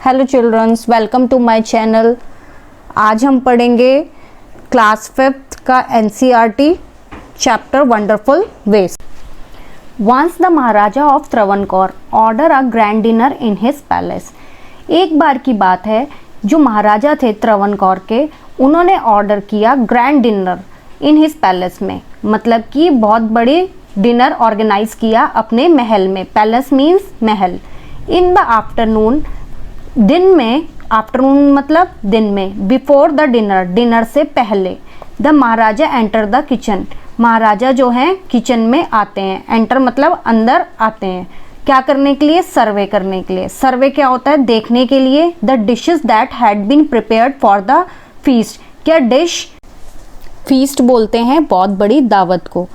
Hello childrens, welcome to my channel. आज हम पढ़ेंगे क्लास 5th का NCERT chapter wonderful waste. Once the maharaja of Travancore order a grand dinner in his palace. एक बार की बात है, जो महाराजा थे त्रवणकोर के, उन्होंने ऑर्डर किया grand dinner in his palace में, मतलब कि बहुत बड़ी डिनर ऑर्गेनाइज किया अपने महल में। Palace means Mahal. In the afternoon, दिन में, आफ्टरनून मतलब दिन में, बिफोर द डिनर, डिनर से पहले, the maharaja enter the kitchen, maharaja जो हैं किचन में आते हैं। एंटर मतलब अंदर आते हैं। क्या करने के लिए? सर्वे करने के लिए। सर्वे क्या होता है? देखने के लिए। The dishes that had been prepared for the feast. क्या डिश? फीस्ट बोलते हैं बहुत बड़ी दावत को,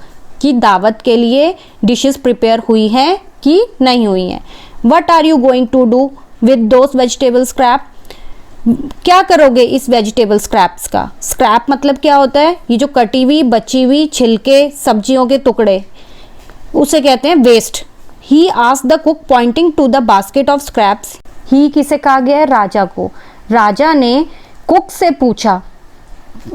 कि दावत के लिए डिशेस प्रिपेयर हुई हैं कि नहीं हुई हैं। What are you going to do with those vegetable scrap? क्या करोगे इस वेजिटेबल स्क्रैप्स का? स्क्रैप मतलब क्या होता है? ये जो कटी हुई, बची हुई छिलके, सब्जियों के टुकड़े, उसे कहते हैं waste. He asked the cook pointing to the basket of scraps. He किसे कहा गया है? राजा को। राजा ने कुक से पूछा,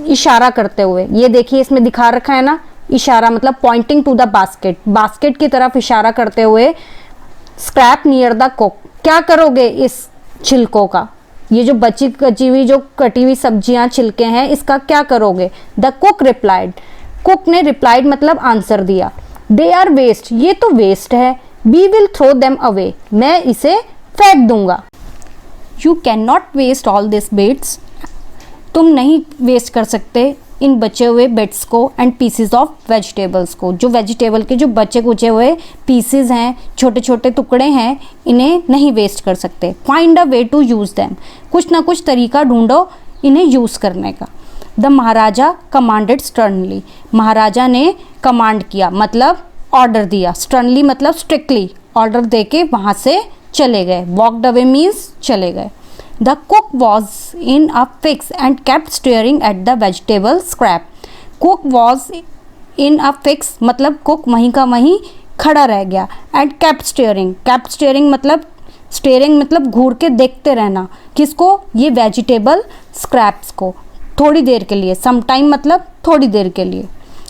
इशारा करते हुए। ये देखिए, इसमें दिखा रखा है ना, इशारा मतलब pointing to the basket, basket की तरफ इशारा करते हुए। स्क्रैप नियर द कुक, क्या करोगे इस छिलकों का? ये जो बची कची हुई, जो कटी हुई सब्जियां, छिलके हैं, इसका क्या करोगे? द कुक रिप्लाइड, कुक ने रिप्लाइड मतलब आंसर दिया। दे आर वेस्ट, ये तो वेस्ट है। We will throw them away, मैं इसे फेंक दूंगा। You can not waste all this bits, तुम नहीं वेस्ट कर सकते इन बचे हुए बिट्स को एंड पीसेस ऑफ वेजिटेबल्स को। जो वेजिटेबल के जो बचे कुचे हुए पीसेस हैं, छोटे छोटे टुकड़े हैं, इन्हें नहीं वेस्ट कर सकते। Find a way to use them, कुछ ना कुछ तरीका ढूंढो इन्हें यूज़ करने का। The Maharaja commanded sternly, Maharaja ने कमांड किया मतलब ऑर्डर दिया। स्टर्नली मतलब स्ट्रिक्टली, ऑर्डर दे के वहाँ से चले गए। वॉकड अवे मीन्स चले गए। The cook was in a fix and kept staring at the vegetable scrap. Cook was in a fix मतलब cook वहीं का वहीं खड़ा रह गया। And kept staring, kept staring मतलब staring मतलब घूर के देखते रहना। किसको? ये vegetable scraps को, थोड़ी देर के लिए। Sometime मतलब थोड़ी देर के लिए।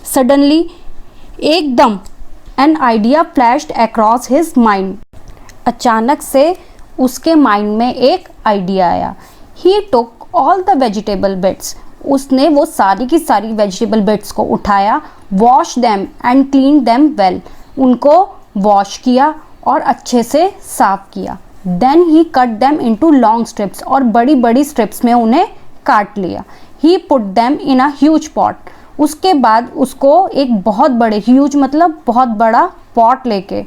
Suddenly, एकदम an idea flashed across his mind. अचानक से उसके माइंड में एक आइडिया आया। He took all the vegetable bits, उसने वो सारी की सारी वेजिटेबल बिट्स को उठाया। Wash them and clean them well, उनको वॉश किया और अच्छे से साफ किया। Then he cut them into long strips, और बड़ी बड़ी स्ट्रिप्स में उन्हें काट लिया। He put them in a huge pot, उसके बाद उसको एक बहुत बड़े, ह्यूज मतलब बहुत बड़ा, पॉट लेके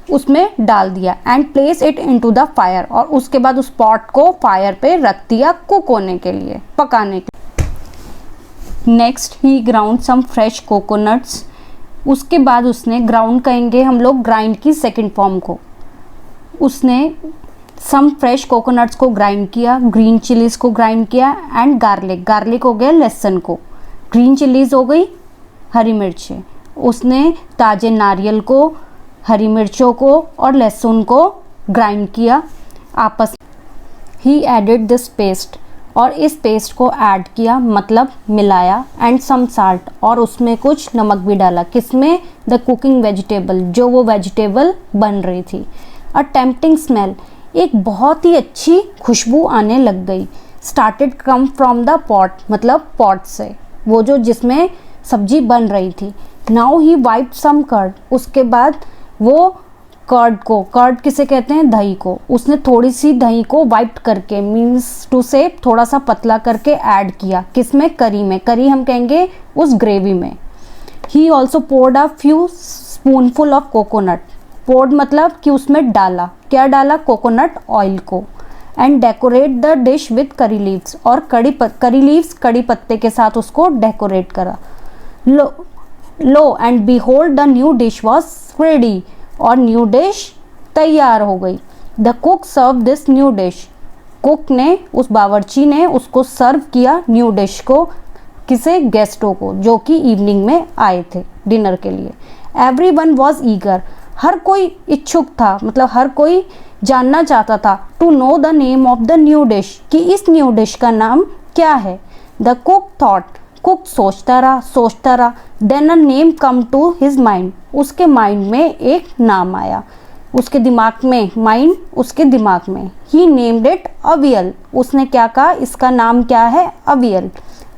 उसमें डाल दिया। And place it into the fire, और उसके बाद उस पॉट को फायर पे रख दिया कुक होने के लिए, पकाने के लिए। नेक्स्ट ही ग्राउंड सम फ्रेश कोकोनट्स, उसके बाद उसने, ग्राउंड कहेंगे हम लोग ग्राइंड की सेकंड फॉर्म को, उसने सम फ्रेश कोकोनट्स को ग्राइंड किया, ग्रीन चिलीज को ग्राइंड किया, एंड गार्लिक, गार्लिक हो गया लहसुन को, ग्रीन चिलीज हो गई हरी मिर्चें। उसने ताजे नारियल को, हरी मिर्चों को और लहसुन को ग्राइंड किया आपस में। ही एडेड दिस पेस्ट, और इस पेस्ट को ऐड किया मतलब मिलाया। एंड सम साल्ट, और उसमें कुछ नमक भी डाला। किसमें? द कुकिंग वेजिटेबल, जो वो वेजिटेबल बन रही थी। अ टेम्पटिंग स्मेल, एक बहुत ही अच्छी खुशबू आने लग गई। Started come from the pot, मतलब पॉट से, वो जो जिसमें सब्जी बन रही थी। Now he wiped some curd, उसके बाद वो कर्ड को, कर्ड किसे कहते हैं? दही को। उसने थोड़ी सी दही को वाइप करके, मीन्स टू से थोड़ा सा पतला करके ऐड किया। किसमें? करी में। करी हम कहेंगे उस ग्रेवी में। He also poured a few spoonful of coconut, poured मतलब कि उसमें डाला। क्या डाला? कोकोनट ऑयल को। And decorate the dish with curry leaves, और करी लीव्स, कड़ी पत्ते के साथ उसको डेकोरेट करा। Lo and behold the new dish was ready, और न्यू डिश तैयार हो गई। The cook serve this new dish, cook ने, उस बावर्ची ने उसको सर्व किया न्यू डिश को। किसे? गेस्टों को, जो कि इवनिंग में आए थे डिनर के लिए। एवरीवन वॉज ईगर, हर कोई इच्छुक था, मतलब हर कोई जानना चाहता था to know the name of the new dish, कि इस न्यू डिश का नाम क्या है। द कुक थॉट, कुक सोचता रहा, then a name come to his mind, उसके माइंड में एक नाम आया, उसके दिमाग में, माइंड उसके दिमाग में। ही नेम्ड इट अवियल, उसने क्या कहा, इसका नाम क्या है, avial.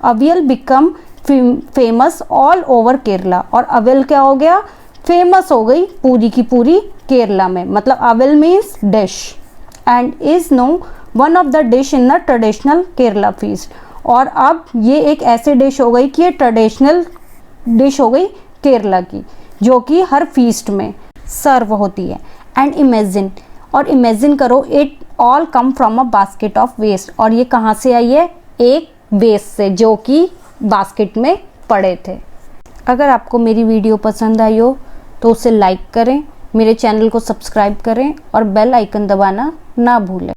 Avial become famous all over Kerala, और अवियल क्या हो गया, फेमस हो गई पूरी की पूरी केरला में। मतलब avial means dish and is no one of the dish in the traditional Kerala feast, और अब ये एक ऐसे डिश हो गई कि ये ट्रेडिशनल डिश हो गई केरला की, जो कि हर फीस्ट में सर्व होती है। एंड इमेजिन, और इमेजिन करो, it all come from a basket of waste, और ये कहाँ से आई है, एक वेस्ट से जो कि बास्केट में पड़े थे। अगर आपको मेरी वीडियो पसंद आई हो तो उसे लाइक करें, मेरे चैनल को सब्सक्राइब करें और बेल आइकन दबाना ना भूलें।